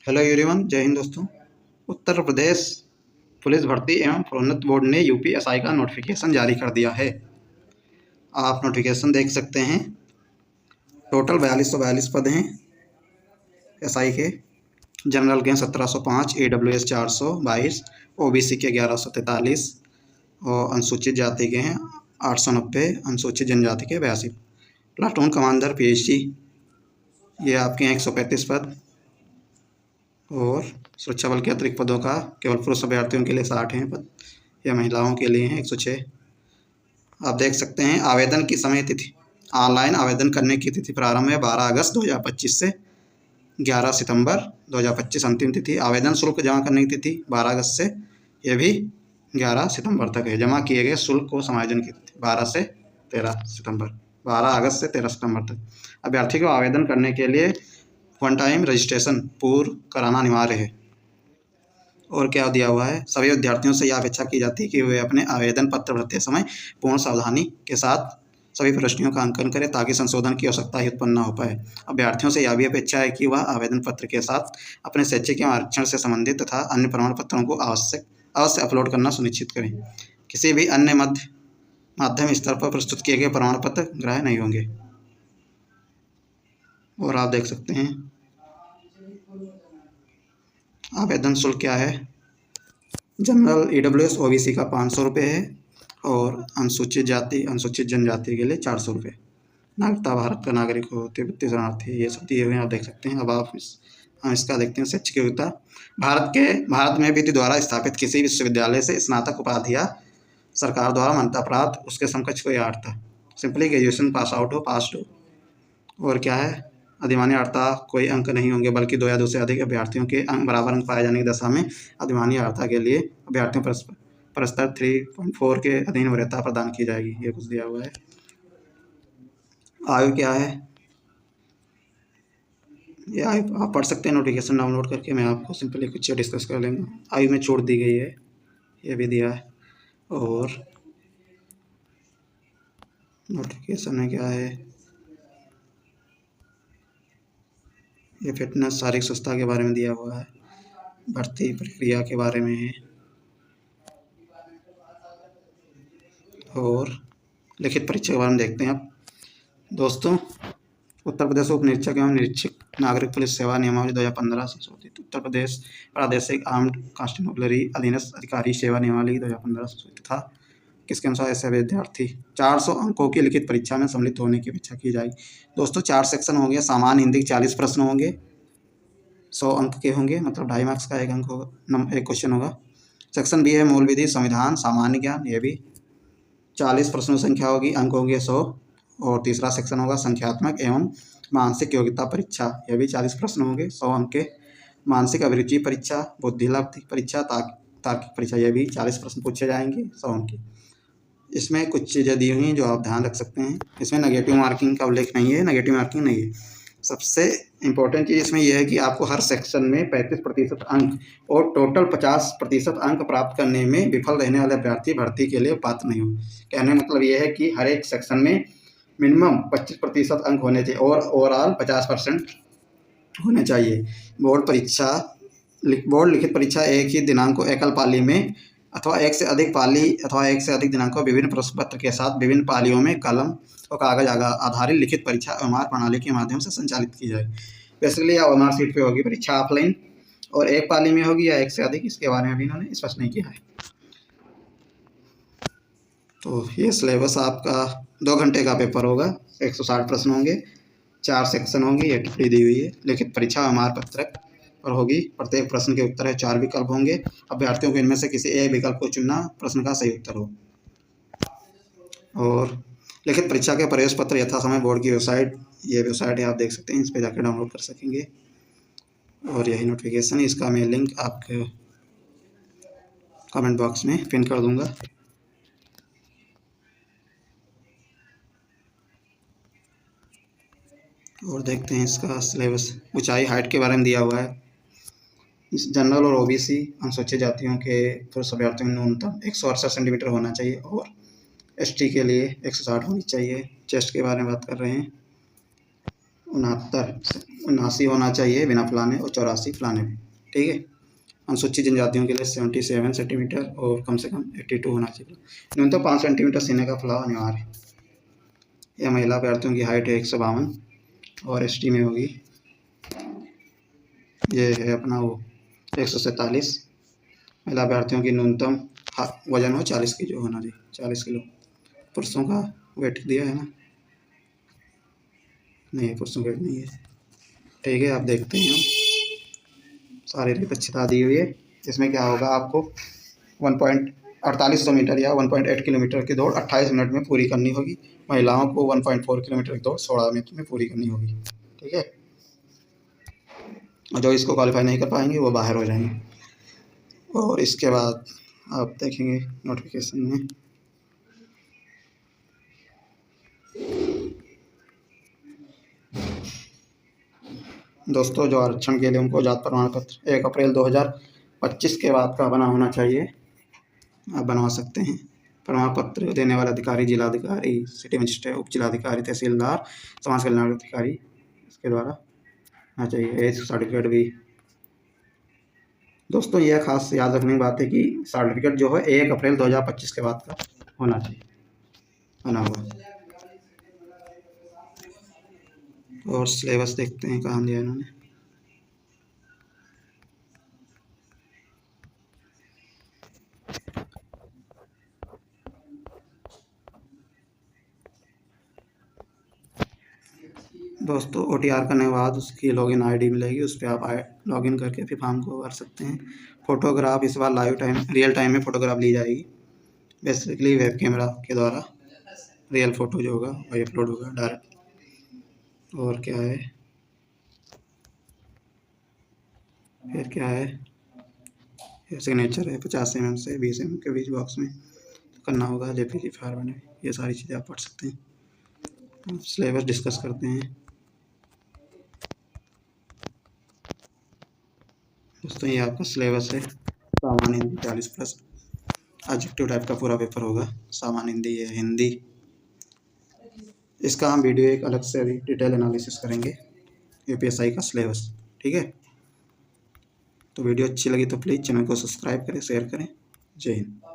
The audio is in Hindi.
हेलो एवरीवन, जय हिंद दोस्तों। उत्तर प्रदेश पुलिस भर्ती एवं प्रोन्नत बोर्ड ने यूपीएसआई का नोटिफिकेशन जारी कर दिया है। आप नोटिफिकेशन देख सकते हैं। टोटल 4242 पद हैं एसआई के। जनरल के 1705, ईडब्ल्यूएस 422, ओबीसी के 1143 और अनुसूचित जाति के हैं 890, अनुसूचित जनजाति के 82। प्लाटून कमांडर पीएचडी ये आपके हैं 135 पद। और सुरक्षा बल के अतिरिक्त पदों का केवल पुरुष अभ्यर्थियों के लिए 60 हैं पद, या महिलाओं के लिए हैं 106। आप देख सकते हैं आवेदन की समय तिथि। ऑनलाइन आवेदन करने की तिथि प्रारंभ है 12 अगस्त 2025 से 11 सितंबर 2025 अंतिम तिथि। आवेदन शुल्क जमा करने की तिथि 12 अगस्त से यह भी 11 सितंबर तक है। जमा किए गए शुल्क को समायोजन की तिथि 12 से 13 सितंबर 12 अगस्त से 13 सितंबर तक। अभ्यर्थी को आवेदन करने के लिए वन टाइम रजिस्ट्रेशन पूर्व कराना अनिवार्य है। और क्या दिया हुआ है, सभी विद्यार्थियों से यह अपेक्षा की जाती है कि वे अपने आवेदन पत्र भरते समय पूर्ण सावधानी के साथ सभी प्रश्नों का अंकन करें ताकि संशोधन की आवश्यकता ही उत्पन्न न हो पाए। अभ्यर्थियों से यह भी अपेक्षा है कि वह आवेदन पत्र के साथ अपने शैक्षिक एवं आरक्षण से संबंधित तथा अन्य प्रमाण पत्रों को अवश्य अपलोड करना सुनिश्चित करें। किसी भी अन्य माध्यम स्तर पर प्रस्तुत किए गए प्रमाण पत्र ग्राह्य नहीं होंगे। और आप देख सकते हैं आवेदन शुल्क क्या है। जनरल ईडब्ल्यूएस ओबीसी का 500 रुपये है और अनुसूचित जनजाति के लिए 400 रुपये। नागरिकता भारत का नागरिक हो, तिब्बती शरणार्थी, ये सब दिए हुए हैं, आप देख सकते हैं। अब हम इसका देखते हैं। शैक्षिक योग्यता भारत में विधि द्वारा स्थापित किसी विश्वविद्यालय से स्नातक उपाधि या सरकार द्वारा मान्यता प्राप्त उसके समकक्ष कोई अर्हता, सिंपली ग्रेजुएशन पास्ड हो। और क्या है, अधिमानी अर्हता कोई अंक नहीं होंगे बल्कि 2 या 2 से अधिक अभ्यर्थियों के अंक बराबर अंक पाए जाने की दशा में अधिमानी अर्हता के लिए अभ्यर्थियों परस्पर 3.4 के अधीन वरीयता प्रदान की जाएगी। ये कुछ दिया हुआ है। आयु क्या है, ये आयु आप पढ़ सकते हैं नोटिफिकेशन डाउनलोड करके। मैं आपको सिंपली कुछ डिस्कस कर लेंगे। आयु में छूट दी गई है, ये भी दिया है। और नोटिफिकेशन में क्या है, ये फिटनेस शारीरिक स्वस्थता के बारे में दिया हुआ है। भर्ती प्रक्रिया के बारे में है। और लिखित परीक्षा के बारे में देखते हैं। अब दोस्तों, उत्तर प्रदेश उप निरीक्षक एवं निरीक्षक नागरिक पुलिस सेवा नियमावली 2015 संशोधित, उत्तर प्रदेश प्रादेशिक आर्म्ड कांस्टेबलरी अधीनस्थ अधिकारी सेवा नियमावली 2015 संशोधित था। किसके अनुसार ऐसे विद्यार्थी 400 अंकों की लिखित परीक्षा में सम्मिलित होने की अपेक्षा की जाएगी। दोस्तों, 4 सेक्शन होंगे। सामान्य हिंदी के 40 प्रश्न होंगे, 100 अंक के होंगे, मतलब 2.5 मार्क्स का एक अंक होगा, एक क्वेश्चन होगा। सेक्शन बी है मूल विधि, संविधान, सामान्य ज्ञान, ये भी 40 प्रश्नों संख्या होगी, अंक होंगे 100। और तीसरा सेक्शन होगा संख्यात्मक एवं मानसिक योग्यता परीक्षा, यह भी 40 प्रश्न होंगे, 100 अंक के। मानसिक अभिरुचि परीक्षा, बुद्धिलब्धि परीक्षा, तार्किक परीक्षा, यह भी 40 प्रश्न पूछे जाएंगे, 100 अंक की। इसमें कुछ चीज़ें दी हुई हैं जो आप ध्यान रख सकते हैं। इसमें नेगेटिव मार्किंग का उल्लेख नहीं है, नेगेटिव मार्किंग नहीं है। सबसे इम्पोर्टेंट चीज़ इसमें यह है कि आपको हर सेक्शन में 35% अंक और टोटल 50% अंक प्राप्त करने में विफल रहने वाले अभ्यर्थी भर्ती के लिए पात्र नहीं होंगे। कहने का मतलब यह है कि हर एक सेक्शन में मिनिमम 25% अंक होने चाहिए और ओवरऑल 50% होने चाहिए। बोर्ड लिखित परीक्षा एक ही दिनांक को एकल पाली में अथवा एक से अधिक पाली अथवा एक से अधिक दिनांकों विभिन्न प्रश्न पत्र के साथ विभिन्न पालियों में कलम और कागज आधारित लिखित परीक्षा ओएमआर प्रणाली के माध्यम से संचालित की जाएगी। बेसिकली या ओएमआर सीट पे होगी परीक्षा, ऑफलाइन, और एक पाली में होगी या एक से अधिक, इसके बारे में भी इन्होंने स्पष्ट नहीं किया है। तो ये सिलेबस आपका 2 घंटे का पेपर होगा, 160 प्रश्न होंगे, 4 सेक्शन होंगे, ये टिप्पणी दी हुई है। लिखित परीक्षा ओएमआर पत्रक और होगी। प्रत्येक प्रश्न के उत्तर है 4 विकल्प होंगे। अभ्यर्थियों को इनमें से किसी एक विकल्प को चुनना प्रश्न का सही उत्तर हो। और लिखित परीक्षा के प्रवेश पत्र यथा समय बोर्ड की वेबसाइट, ये वेबसाइट है, आप देख सकते हैं, इस पर जाकर डाउनलोड कर सकेंगे। और यही नोटिफिकेशन है, इसका मैं लिंक आपके कमेंट बॉक्स में पिन कर दूंगा। और देखते हैं इसका सिलेबस। ऊंचाई हाइट के बारे में दिया हुआ है। जनरल और ओबीसी अनुसूचित जातियों के पुरुष अभ्यर्थियों में न्यूनतम 168 सेंटीमीटर होना चाहिए और एसटी के लिए 160 होनी चाहिए। चेस्ट के बारे में बात कर रहे हैं। उनासी होना चाहिए बिना फलाने और 84 फलाने पे, ठीक है। अनुसूचित जनजातियों के लिए 77 सेंटीमीटर और कम से कम 82 होना चाहिए। न्यूनतम 5 सेंटीमीटर सीने का फैलाव अनिवार्य है। यह महिला अभ्यर्थियों की हाइट है 152 और एसटी में होगी, ये है अपना वो 147। महिला अभ्यर्थियों की न्यूनतम वजन हो 40 किलो होना चाहिए, 40 किलो। पुरुषों का वेट दिया है ना, नहीं पुरुषों का वेट नहीं है, ठीक है। आप देखते हैं हम शारीरिक दक्षता दी हुई है। इसमें क्या होगा, आपको 1.48 मीटर या 1.8 किलोमीटर की दौड़ 28 मिनट में पूरी करनी होगी। महिलाओं को 1.4 किलोमीटर की दौड़ 16 मिनट में पूरी करनी होगी, ठीक है। और जो इसको क्वालिफाई नहीं कर पाएंगे वो बाहर हो जाएंगे। और इसके बाद आप देखेंगे नोटिफिकेशन में, दोस्तों जो आरक्षण के लिए उनको जात प्रमाण पत्र 1 अप्रैल 2025 के बाद का बना होना चाहिए, आप बनवा सकते हैं। प्रमाण पत्र देने वाला अधिकारी जिलाधिकारी, सिटी मजिस्ट्रेट, उप जिलाधिकारी, तहसीलदार, समाज कल्याण अधिकारी, इसके द्वारा होना चाहिए। एज सर्टिफिकेट भी दोस्तों यह खास याद रखने की बात है कि सर्टिफिकेट जो है 1 अप्रैल 2025 के बाद का होना चाहिए बना हुआ। और सिलेबस देखते हैं कहाँ दिया इन्होंने। दोस्तों OTR करने के बाद उसकी लॉगिन आईडी मिलेगी, उस पर आप लॉगिन करके फिर फॉर्म को भर सकते हैं। फ़ोटोग्राफ इस बार रियल टाइम में फ़ोटोग्राफ ली जाएगी, बेसिकली वेब कैमरा के द्वारा रियल फ़ोटो जो होगा वही अपलोड होगा डायरेक्ट। और क्या है, फिर क्या है, सिग्नेचर है 50 mm से 20 mm के बीच बॉक्स में करना होगा, JPG फाइल बने, ये सारी चीज़ें आप पढ़ सकते हैं। सिलेबस डिस्कस करते हैं दोस्तों। ये आपका सिलेबस है, सामान्य हिंदी 40+ ऑब्जेक्टिव टाइप का पूरा पेपर होगा। सामान्य हिंदी है, हिंदी, इसका हम वीडियो एक अलग से अभी डिटेल एनालिसिस करेंगे, UPSI का सिलेबस, ठीक है। तो वीडियो अच्छी लगी तो प्लीज़ चैनल को सब्सक्राइब करें, शेयर करें। जय हिंद।